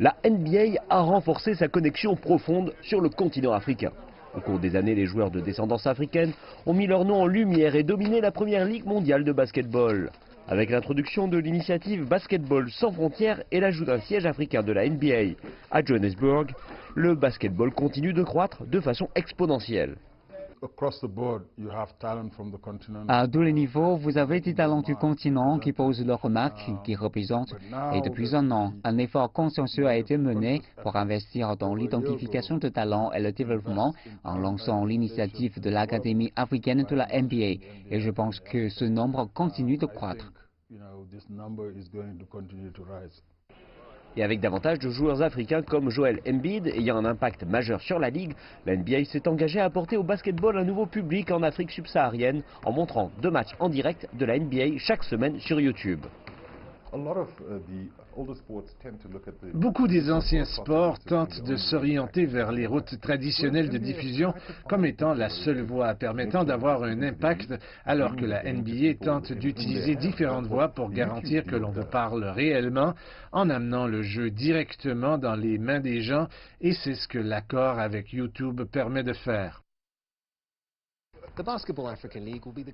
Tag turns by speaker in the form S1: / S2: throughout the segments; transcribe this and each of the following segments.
S1: La NBA a renforcé sa connexion profonde sur le continent africain. Au cours des années, les joueurs de descendance africaine ont mis leur nom en lumière et dominé la première ligue mondiale de basketball. Avec l'introduction de l'initiative Basketball sans frontières et l'ajout d'un siège africain de la NBA à Johannesburg, le basketball continue de croître de façon exponentielle.
S2: À tous les niveaux, vous avez des talents du continent qui posent leurs remarques, qui représentent. Et depuis un an, un effort consciencieux a été mené pour investir dans l'identification de talents et le développement en lançant l'initiative de l'Académie africaine de la NBA. Et je pense que ce nombre continue de croître.
S1: Et avec davantage de joueurs africains comme Joel Embiid ayant un impact majeur sur la ligue, la NBA s'est engagée à apporter au basketball un nouveau public en Afrique subsaharienne en montrant 2 matchs en direct de la NBA chaque semaine sur YouTube.
S3: Beaucoup des anciens sports tentent de s'orienter vers les routes traditionnelles de diffusion comme étant la seule voie permettant d'avoir un impact, alors que la NBA tente d'utiliser différentes voies pour garantir que l'on vous parle réellement en amenant le jeu directement dans les mains des gens, et c'est ce que l'accord avec YouTube permet de faire.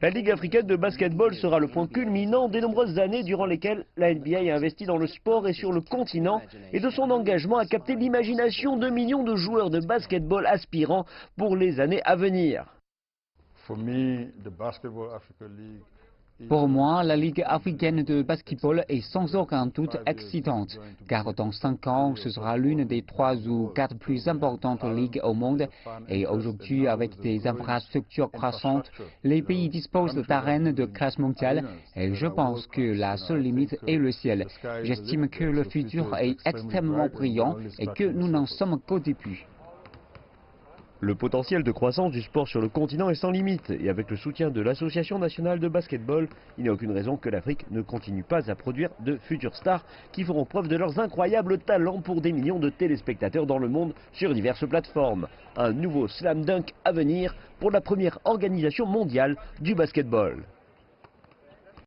S1: La Ligue africaine de basketball sera le point culminant des nombreuses années durant lesquelles la NBA a investi dans le sport et sur le continent et de son engagement à capter l'imagination de millions de joueurs de basketball aspirants pour les années à venir.
S2: Pour moi, la Ligue africaine de basketball est sans aucun doute excitante, car dans 5 ans, ce sera l'une des 3 ou 4 plus importantes ligues au monde. Et aujourd'hui, avec des infrastructures croissantes, les pays disposent d'arènes de classe mondiale. Et je pense que la seule limite est le ciel. J'estime que le futur est extrêmement brillant et que nous n'en sommes qu'au début.
S1: Le potentiel de croissance du sport sur le continent est sans limite et avec le soutien de l'Association nationale de basketball, il n'y a aucune raison que l'Afrique ne continue pas à produire de futures stars qui feront preuve de leurs incroyables talents pour des millions de téléspectateurs dans le monde sur diverses plateformes. Un nouveau slam dunk à venir pour la première organisation mondiale du basketball.